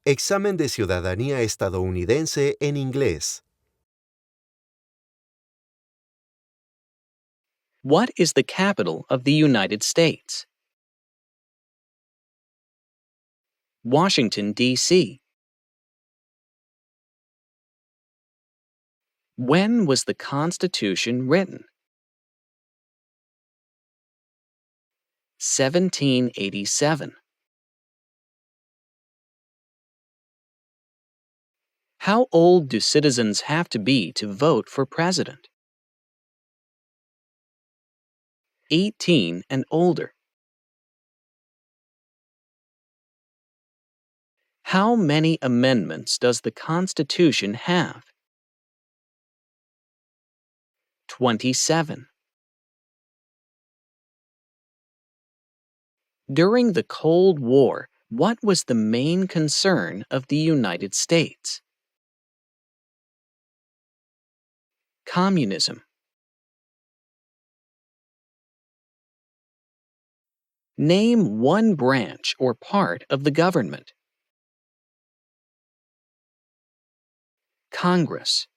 Examen de ciudadanía estadounidense en inglés. What is the capital of the United States? Washington, D.C. When was the Constitution written? 1787. How old do citizens have to be to vote for president? 18 and older. How many amendments does the Constitution have? 27. During the Cold War, what was the main concern of the United States? Communism. Name one branch or part of the government. Congress.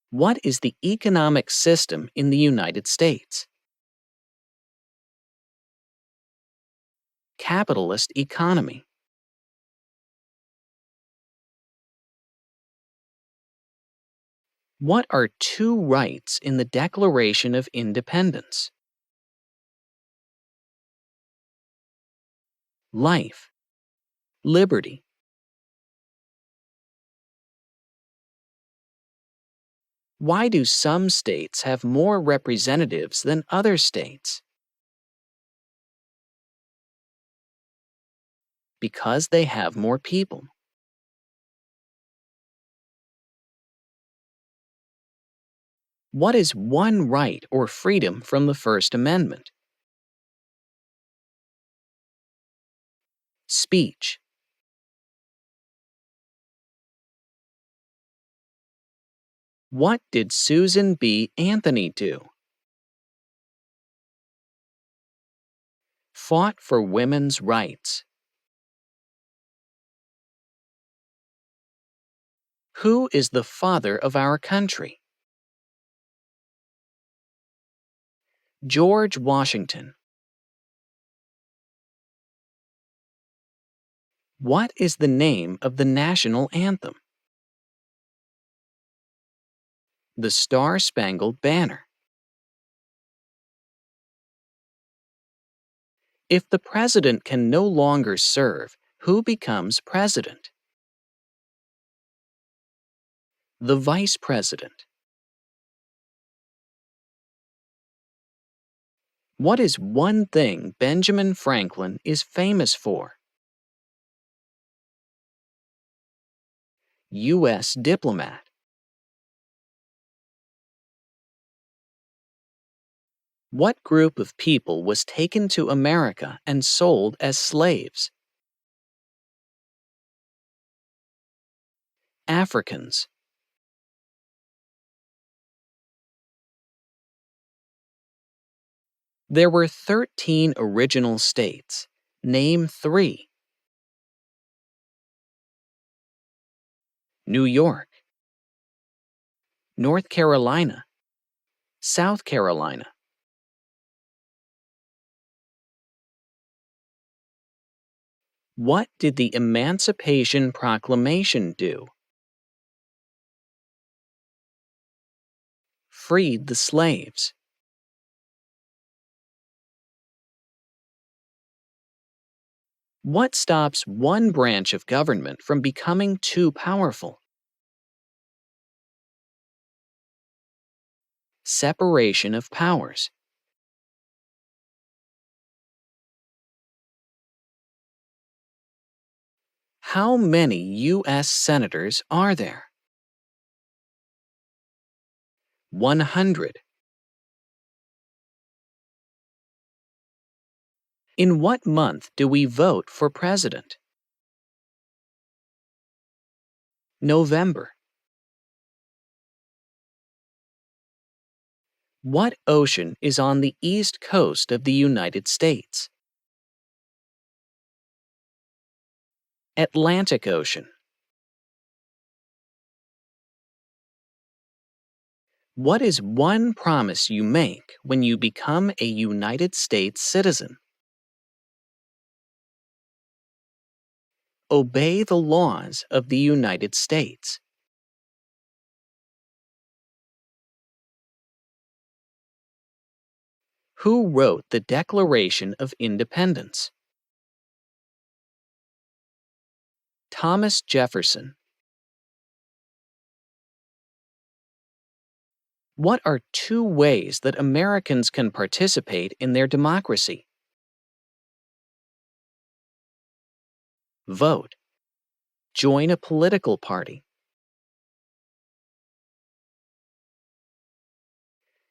What is the economic system in the United States? Capitalist economy. What are two rights in the Declaration of Independence? Life. Liberty. Why do some states have more representatives than other states? Because they have more people. What is one right or freedom from the First Amendment? Speech. What did Susan B. Anthony do? Fought for women's rights. Who is the father of our country? George Washington. What is the name of the national anthem? The Star-Spangled Banner. If the president can no longer serve, who becomes president? The vice president. What is one thing Benjamin Franklin is famous for? U.S. diplomat. What group of people was taken to America and sold as slaves? Africans. There were 13 original states. Name 3. New York, North Carolina, South Carolina. What did the Emancipation Proclamation do? Freed the slaves. What stops one branch of government from becoming too powerful? Separation of powers. How many U.S. senators are there? 100. In what month do we vote for president? November. What ocean is on the east coast of the United States? Atlantic Ocean. What is one promise you make when you become a United States citizen? Obey the laws of the United States. Who wrote the Declaration of Independence? Thomas Jefferson. What are two ways that Americans can participate in their democracy? Vote. Join a political party.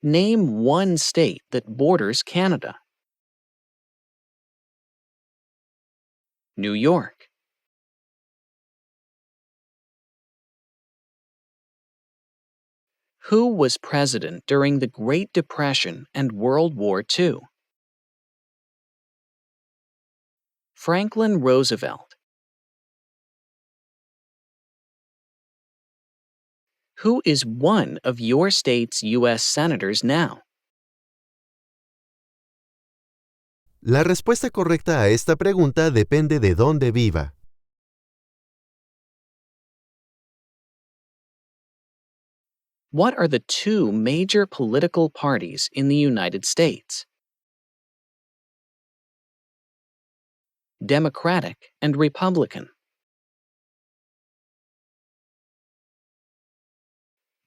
Name one state that borders Canada. New York. Who was president during the Great Depression and World War II? Franklin Roosevelt. Who is one of your state's U.S. senators now? La respuesta correcta a esta pregunta depende de dónde viva. What are the two major political parties in the United States? Democratic and Republican.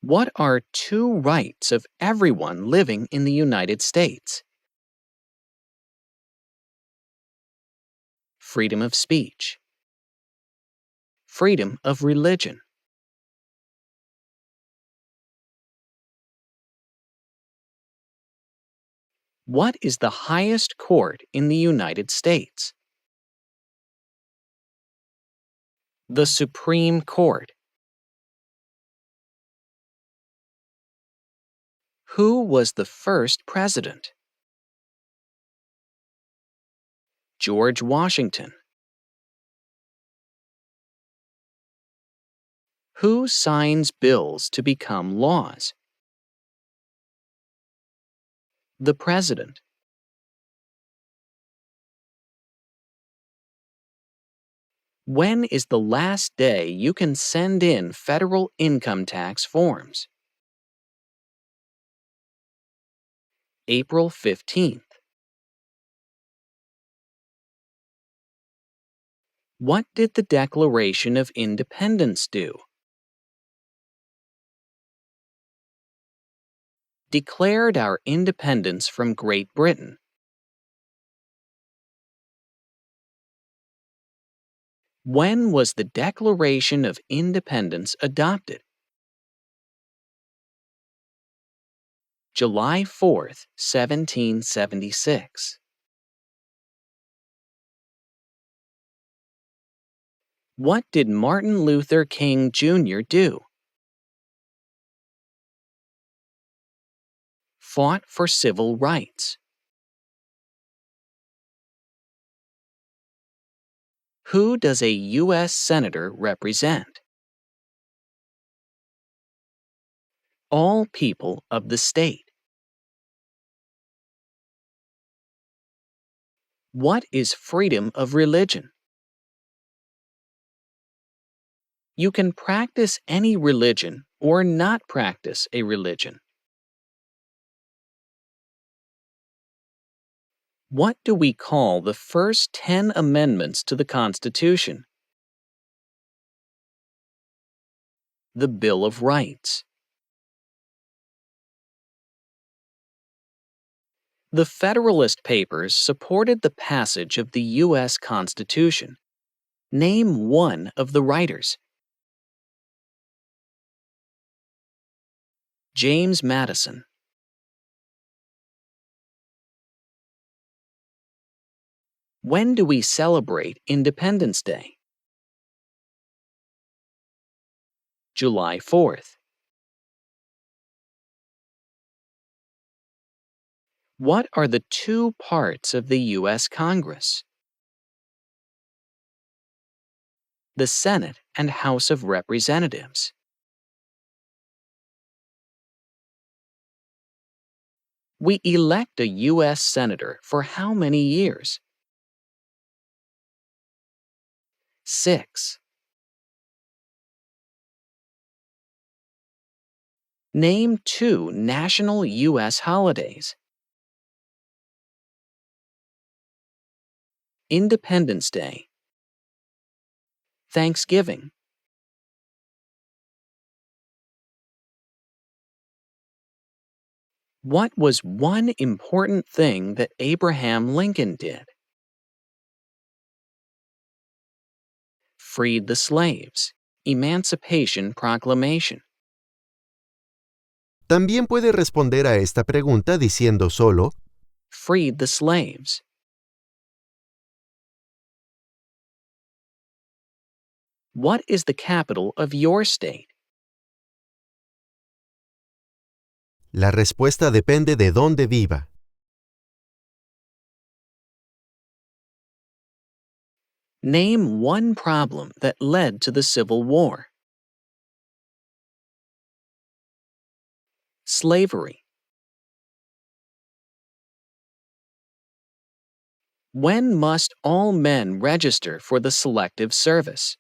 What are two rights of everyone living in the United States? Freedom of speech. Freedom of religion. What is the highest court in the United States? The Supreme Court. Who was the first president? George Washington. Who signs bills to become laws? The President. When is the last day you can send in federal income tax forms? April 15th. What did the Declaration of Independence do? Declared our independence from Great Britain. When was the Declaration of Independence adopted? July 4th, 1776. What did Martin Luther King Jr. do? Fought for civil rights. Who does a U.S. Senator represent? All people of the state. What is freedom of religion? You can practice any religion or not practice a religion. What do we call the first 10 amendments to the Constitution? The Bill of Rights. The Federalist Papers supported the passage of the U.S. Constitution. Name one of the writers. James Madison. When do we celebrate Independence Day? July 4th. What are the two parts of the U.S. Congress? The Senate and House of Representatives. We elect a U.S. Senator for how many years? 6. Name two national U.S. holidays. Independence Day. Thanksgiving. What was one important thing that Abraham Lincoln did? Freed the slaves. Emancipation Proclamation. También puede responder a esta pregunta diciendo solo, Freed the slaves. What is the capital of your state? la respuesta depende de dónde viva. Name one problem that led to the Civil War. Slavery. When must all men register for the Selective Service?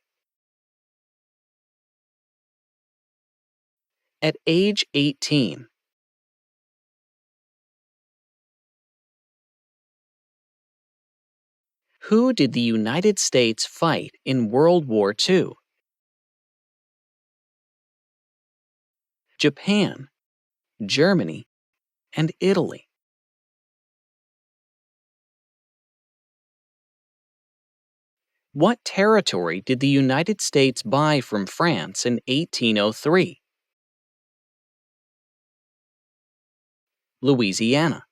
At age 18. Who did the United States fight in World War II? Japan, Germany, and Italy. What territory did the United States buy from France in 1803? Louisiana.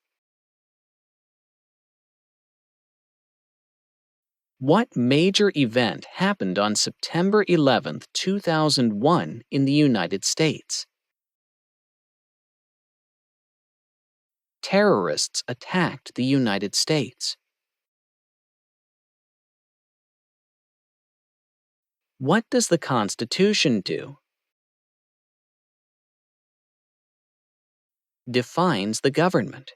What major event happened on September 11, 2001 in the United States? Terrorists attacked the United States. What does the Constitution do? Defines the government.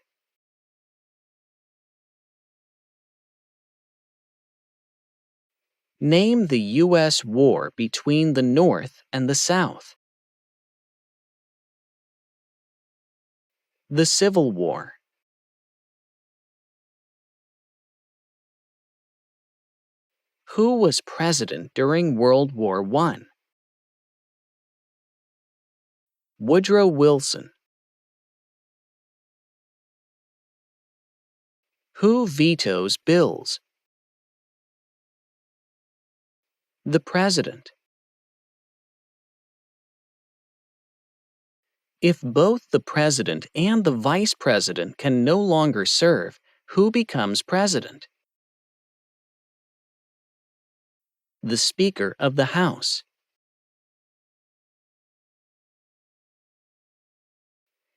Name the U.S. war between the North and the South. The Civil War. Who was president during World War I? Woodrow Wilson. Who vetoes bills? The president. If both the president and the vice president can no longer serve, who becomes president? The Speaker of the House.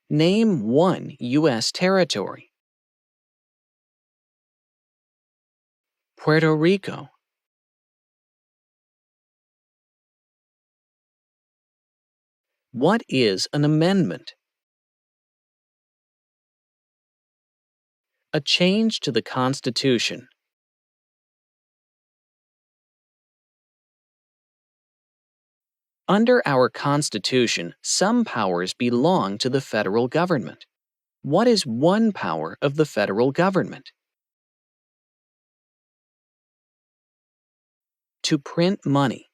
Name one U.S. territory. Puerto Rico. What is an amendment? A change to the Constitution. Under our Constitution, some powers belong to the federal government. What is one power of the federal government? To print money.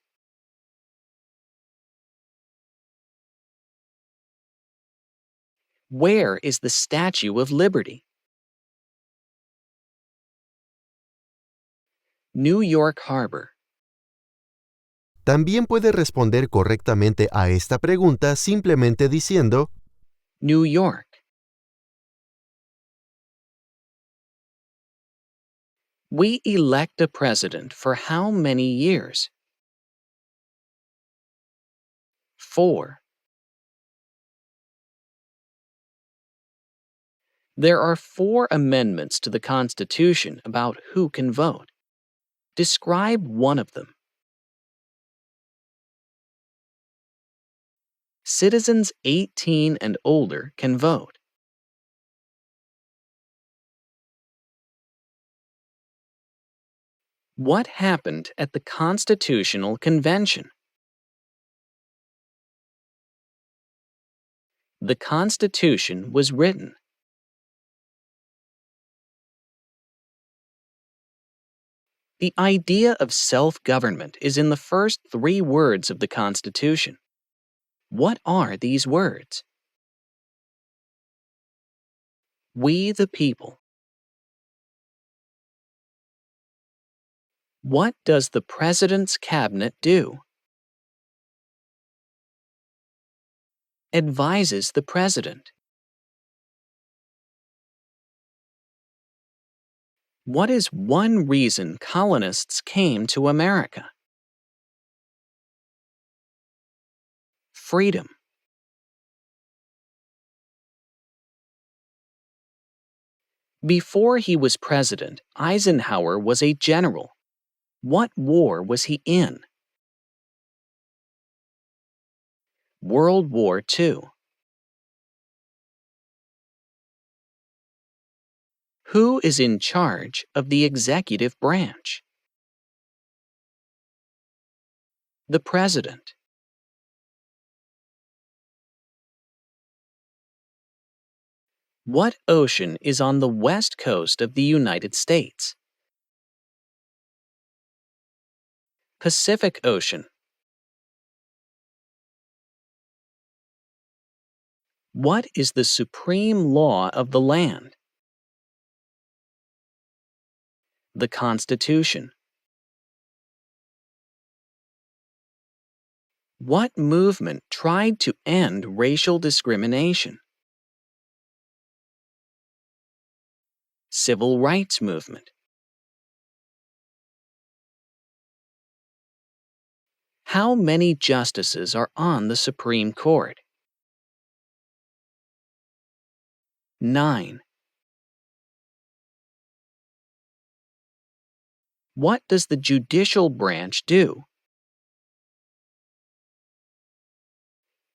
Where is the Statue of Liberty? New York Harbor. También puede responder correctamente a esta pregunta simplemente diciendo, New York. We elect a president for how many years? 4. There are 4 amendments to the Constitution about who can vote. Describe one of them. Citizens 18 and older can vote. What happened at the Constitutional Convention? The Constitution was written. The idea of self-government is in the first 3 words of the Constitution. What are these words? We the people. What does the President's cabinet do? Advises the President. What is one reason colonists came to America? Freedom. Before he was president, Eisenhower was a general. What war was he in? World War II. Who is in charge of the executive branch? The President. What ocean is on the west coast of the United States? Pacific Ocean. What is the supreme law of the land? The Constitution. What movement tried to end racial discrimination? Civil Rights Movement. How many justices are on the Supreme Court? 9. What does the judicial branch do?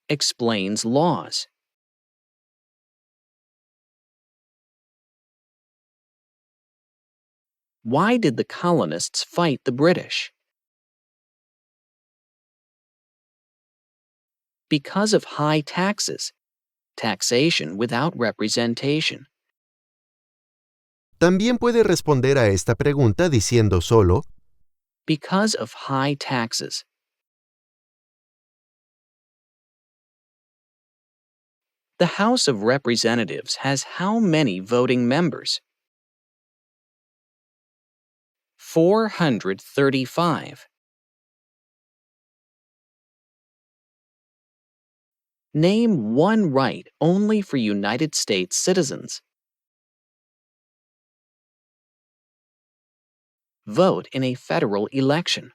Explains laws. Why did the colonists fight the British? Because of high taxes, taxation without representation. También puede responder a esta pregunta diciendo solo, Because of high taxes. The House of Representatives has how many voting members? 435. Name one right only for United States citizens. Vote in a federal election.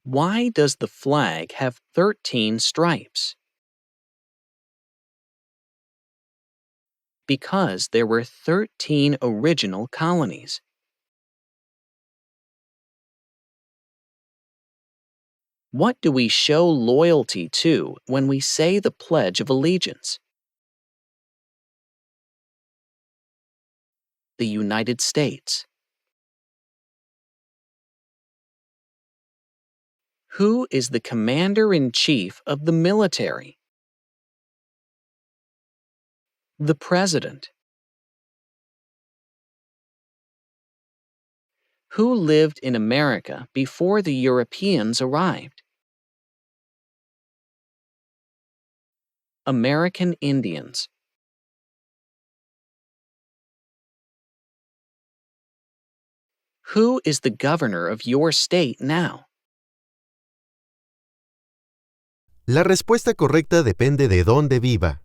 Why does the flag have 13 stripes? Because there were 13 original colonies. What do we show loyalty to when we say the Pledge of Allegiance? The United States. Who is the commander-in-chief of the military? The President. Who lived in America before the Europeans arrived? American Indians. Who is the governor of your state now? la respuesta correcta depende de dónde viva.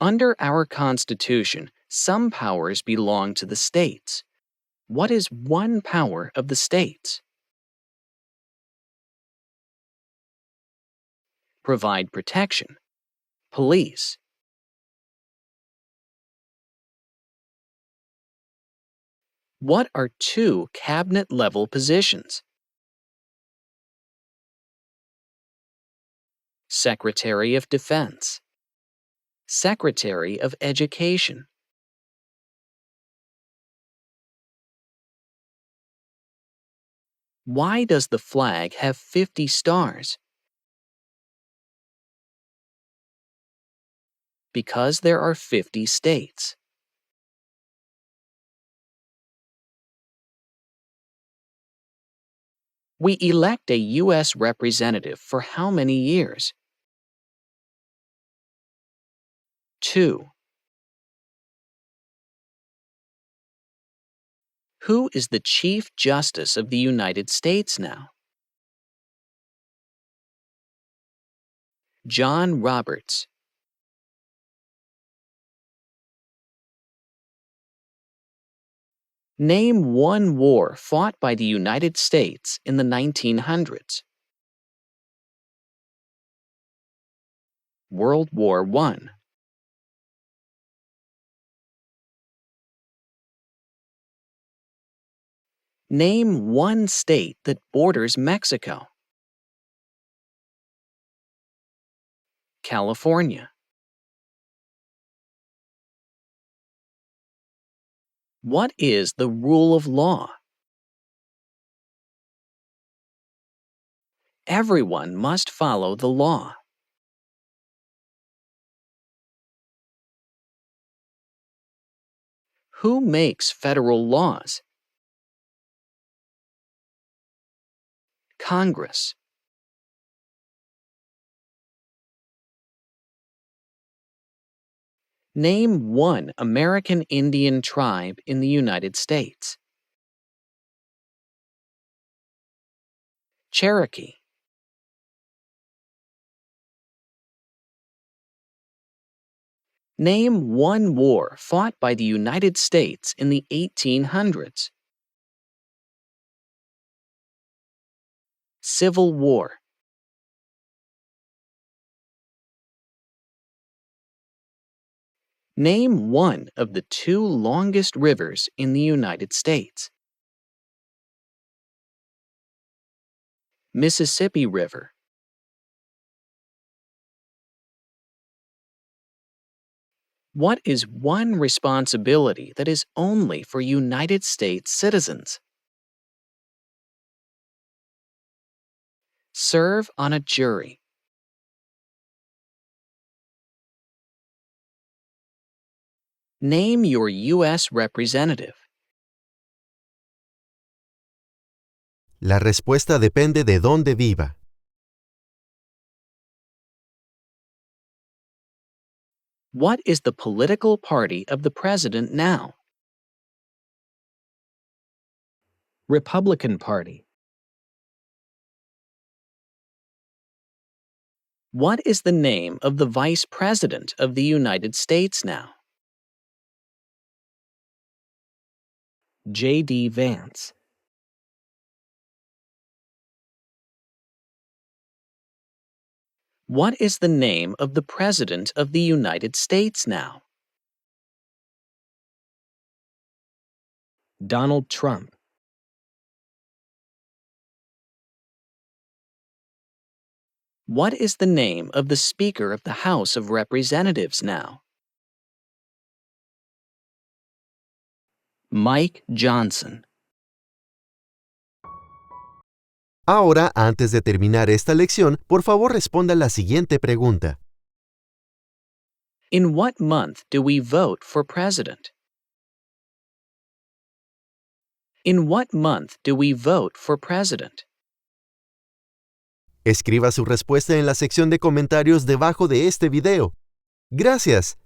Under our Constitution, some powers belong to the states. What is one power of the states? provide protection. Police. What are two cabinet-level positions? Secretary of Defense. Secretary of Education. Why does the flag have 50 stars? Because there are 50 states. We elect a U.S. representative for how many years? 2. Who is the Chief Justice of the United States now? John Roberts. Name one war fought by the United States in the 1900s. World War I. Name one state that borders Mexico. California. What is the rule of law? Everyone must follow the law. Who makes federal laws? Congress. Name one American Indian tribe in the United States. Cherokee. Name one war fought by the United States in the 1800s. Civil War. Name one of the two longest rivers in the United States. Mississippi River. What is one responsibility that is only for United States citizens? Serve on a jury. Name your U.S. representative. La respuesta depende de dónde viva. What is the political party of the president now? Republican Party. What is the name of the Vice President of the United States now? J.D. Vance. What is the name of the President of the United States now? Donald Trump. What is the name of the Speaker of the House of Representatives now? Mike Johnson. Ahora, antes de terminar esta lección, por favor responda la siguiente pregunta. In what month do we vote for president? In what month do we vote for president? Escriba su respuesta en la sección de comentarios debajo de este video. ¡Gracias!